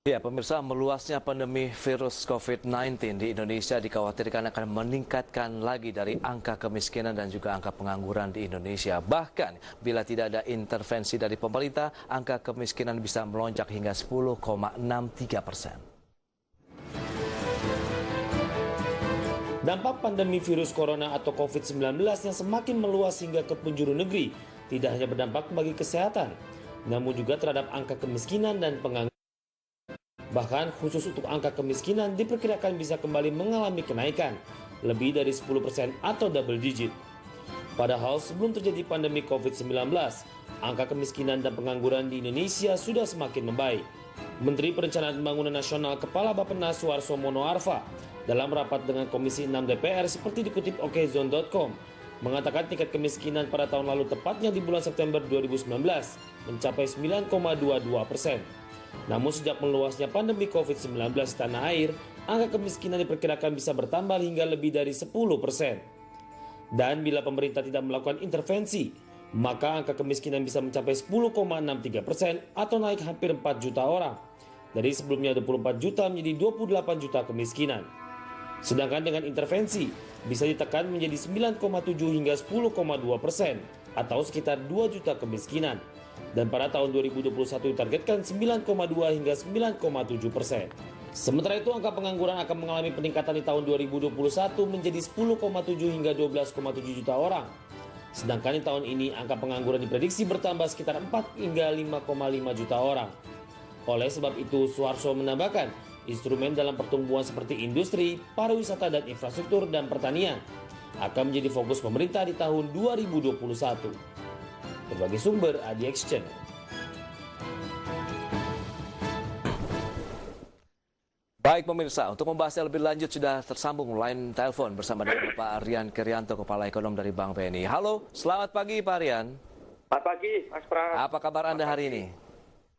Ya, pemirsa, meluasnya pandemi virus COVID-19 di Indonesia dikhawatirkan akan meningkatkan lagi dari angka kemiskinan dan juga angka pengangguran di Indonesia. Bahkan, bila tidak ada intervensi dari pemerintah, angka kemiskinan bisa melonjak hingga 10,63%. Dampak pandemi virus corona atau COVID-19 yang semakin meluas hingga ke penjuru negeri tidak hanya berdampak bagi kesehatan, namun juga terhadap angka kemiskinan dan pengangguran. Bahkan khusus untuk angka kemiskinan diperkirakan bisa kembali mengalami kenaikan lebih dari 10% atau double digit. Padahal sebelum terjadi pandemi COVID-19, angka kemiskinan dan pengangguran di Indonesia sudah semakin membaik. Menteri Perencanaan Pembangunan Nasional Kepala Bappenas Suharso Monoarfa dalam rapat dengan Komisi 6 DPR seperti dikutip okezone.com mengatakan tingkat kemiskinan pada tahun lalu tepatnya di bulan September 2019 mencapai 9,22%. Namun sejak meluasnya pandemi COVID-19 di tanah air, angka kemiskinan diperkirakan bisa bertambah hingga lebih dari 10%. Dan bila pemerintah tidak melakukan intervensi, maka angka kemiskinan bisa mencapai 10,63% atau naik hampir 4 juta orang. Dari sebelumnya 24 juta menjadi 28 juta kemiskinan. Sedangkan dengan intervensi, bisa ditekan menjadi 9,7 hingga 10,2% atau sekitar 2 juta kemiskinan. Dan pada tahun 2021 ditargetkan 9,2 hingga 9,7%. Sementara itu angka pengangguran akan mengalami peningkatan di tahun 2021 menjadi 10,7 hingga 12,7 juta orang. Sedangkan di tahun ini angka pengangguran diprediksi bertambah sekitar 4 hingga 5,5 juta orang. Oleh sebab itu Suharso menambahkan, instrumen dalam pertumbuhan seperti industri, pariwisata dan infrastruktur dan pertanian akan menjadi fokus pemerintah di tahun 2021. Berbagai sumber ADX Channel. Baik pemirsa, untuk membahasnya lebih lanjut sudah tersambung line telepon bersama dengan Pak Rian Krianto, Kepala Ekonom dari Bank BNI. Halo, selamat pagi Pak Rian. Selamat pagi Mas Pras. Apa kabar Anda hari ini?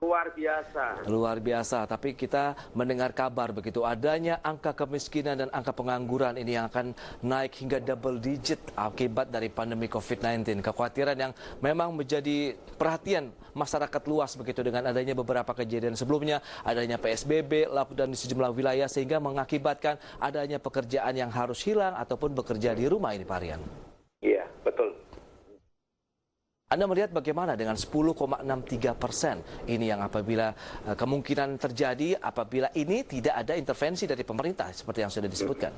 Luar biasa. Luar biasa, tapi kita mendengar kabar begitu adanya angka kemiskinan dan angka pengangguran ini yang akan naik hingga double digit akibat dari pandemi COVID-19. Kekhawatiran yang memang menjadi perhatian masyarakat luas begitu dengan adanya beberapa kejadian sebelumnya, adanya PSBB, lockdown di sejumlah wilayah sehingga mengakibatkan adanya pekerjaan yang harus hilang ataupun bekerja di rumah ini Pak Rian. Iya, betul. Anda melihat bagaimana dengan 10,63% ini yang apabila kemungkinan terjadi apabila ini tidak ada intervensi dari pemerintah seperti yang sudah disebutkan?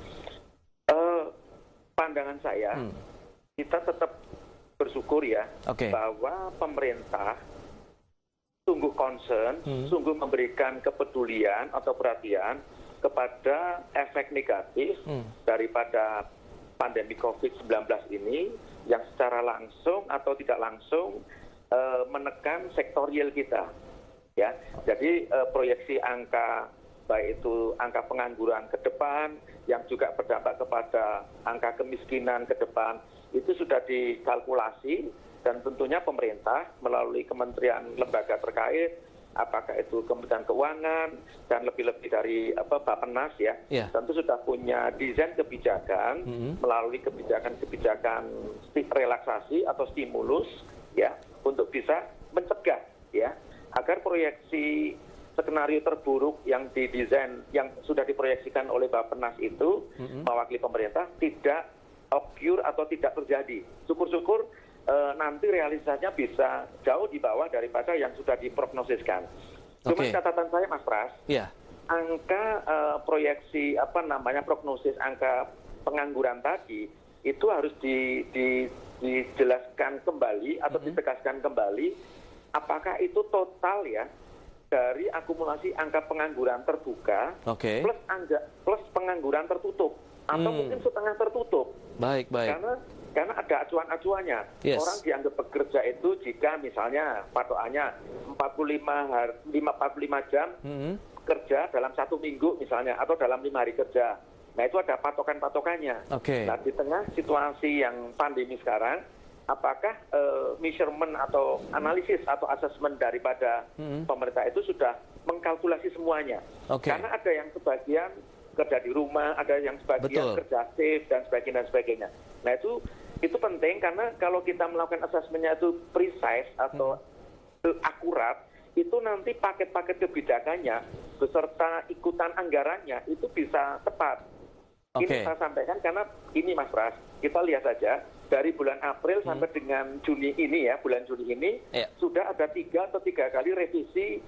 Pandangan saya, kita tetap bersyukur ya bahwa pemerintah sungguh concern, sungguh memberikan kepedulian atau perhatian kepada efek negatif daripada pandemi COVID-19 ini yang secara langsung atau tidak langsung menekan sektor real kita. Ya, jadi proyeksi angka baik itu angka pengangguran ke depan yang juga berdampak kepada angka kemiskinan ke depan itu sudah dikalkulasi dan tentunya pemerintah melalui kementerian lembaga terkait apakah itu Kementerian Keuangan dan lebih-lebih dari Bappenas ya, tentu sudah punya desain kebijakan melalui kebijakan-kebijakan relaksasi atau stimulus ya untuk bisa mencegah ya agar proyeksi skenario terburuk yang didesain yang sudah diproyeksikan oleh Bappenas itu mewakili pemerintah tidak occur atau tidak terjadi. Syukur-syukur nanti realisasinya bisa jauh di bawah daripada yang sudah diprognosiskan. Cuma catatan saya Mas Pras, angka proyeksi prognosis angka pengangguran tadi itu harus dijelaskan kembali atau ditegaskan kembali apakah itu total ya dari akumulasi angka pengangguran terbuka plus pengangguran tertutup atau mungkin setengah tertutup. Baik. Karena ada acuan-acuannya. Orang dianggap bekerja itu jika misalnya patokannya 45 jam kerja dalam 1 minggu misalnya atau dalam 5 hari kerja. Nah itu ada patokan-patokannya. Nah di tengah situasi yang pandemi sekarang, apakah measurement atau analisis atau assessment daripada pemerintah itu sudah mengkalkulasi semuanya? Karena ada yang sebagian kerja di rumah, ada yang sebagian kerja safe dan sebagainya. Nah itu penting karena kalau kita melakukan asesmennya itu precise atau akurat, itu nanti paket-paket kebijakannya beserta ikutan anggarannya itu bisa tepat. Ini saya sampaikan karena ini Mas Pras, kita lihat saja dari bulan April sampai dengan Juni ini ya, bulan Juni ini sudah ada 3 kali revisi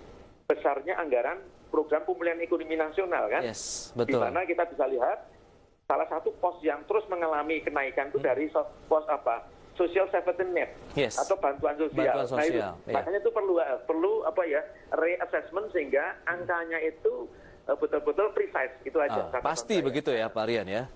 besarnya anggaran program pemulihan ekonomi nasional kan. Yes, betul. Di mana kita bisa lihat salah satu pos yang terus mengalami kenaikan itu dari pos apa? Social safety net atau bantuan sosial. Nah itu, makanya itu perlu apa ya reassessment sehingga angkanya itu betul-betul precise, itu aja. Pasti begitu ya Pak Rian ya?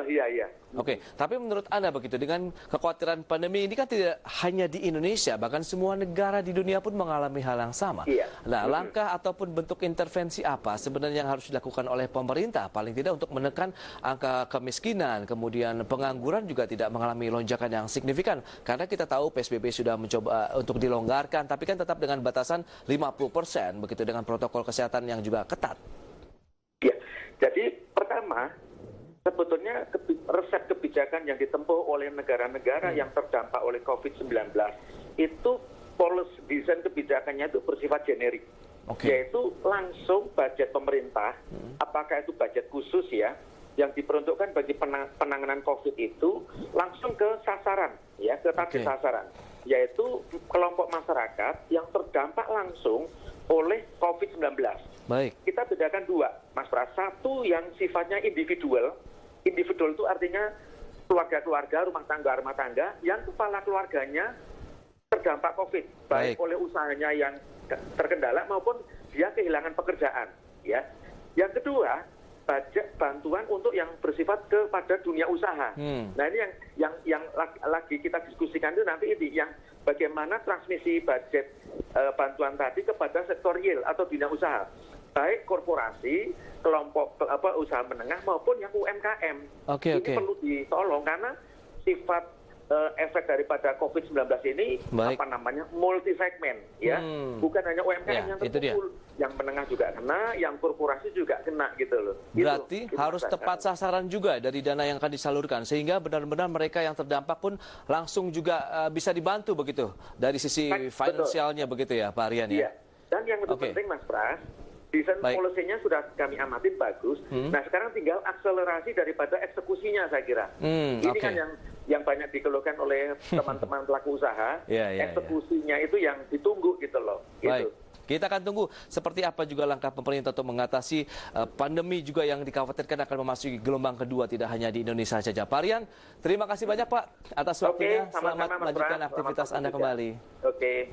Iya. Oke, tapi menurut Anda begitu, dengan kekhawatiran pandemi ini kan tidak hanya di Indonesia, bahkan semua negara di dunia pun mengalami hal yang sama. Iya. Nah, langkah ataupun bentuk intervensi apa sebenarnya yang harus dilakukan oleh pemerintah, paling tidak untuk menekan angka kemiskinan, kemudian pengangguran juga tidak mengalami lonjakan yang signifikan. Karena kita tahu PSBB sudah mencoba untuk dilonggarkan, tapi kan tetap dengan batasan 50%, begitu dengan protokol kesehatan yang juga ketat. Ya, jadi pertama, sebetulnya resep kebijakan yang ditempuh oleh negara-negara yang terdampak oleh COVID-19 itu policy desain kebijakannya itu bersifat generik, yaitu langsung budget pemerintah, apakah itu budget khusus ya, yang diperuntukkan bagi penanganan COVID itu langsung ke sasaran, ya, ke target sasaran, yaitu kelompok masyarakat yang terdampak langsung oleh COVID-19. Baik. Kita bedakan 2, Mas Pras. Satu yang sifatnya individual. Individual itu artinya keluarga-keluarga, rumah tangga, yang kepala keluarganya terdampak COVID, baik oleh usahanya yang terkendala maupun dia kehilangan pekerjaan. Ya. Yang kedua, budget bantuan untuk yang bersifat kepada dunia usaha. Nah ini yang lagi kita diskusikan itu nanti ini yang bagaimana transmisi budget bantuan tadi kepada sektor real atau dunia usaha, baik korporasi, kelompok usaha menengah maupun yang UMKM. Ini perlu ditolong karena sifat efek daripada COVID-19 ini multi segmen ya, bukan hanya UMKM yang terpukul, yang menengah juga kena, yang korporasi juga kena gitu loh. Berarti harus tepat sasaran juga dari dana yang akan disalurkan sehingga benar-benar mereka yang terdampak pun langsung juga bisa dibantu begitu dari sisi finansialnya begitu ya Pak Rian ya. Dan yang lebih penting Mas Pras, desain polisinya sudah kami amatin bagus. Nah sekarang tinggal akselerasi daripada eksekusinya saya kira. Ini kan yang banyak dikeluhkan oleh teman-teman pelaku usaha. Eksekusinya itu yang ditunggu gitu loh. Gitu. Kita akan tunggu seperti apa juga langkah pemerintah untuk mengatasi pandemi juga yang dikhawatirkan akan memasuki gelombang kedua tidak hanya di Indonesia saja. Pak Rian, terima kasih banyak Pak atas waktunya. Selamat melanjutkan aktivitas Anda kembali. Oke.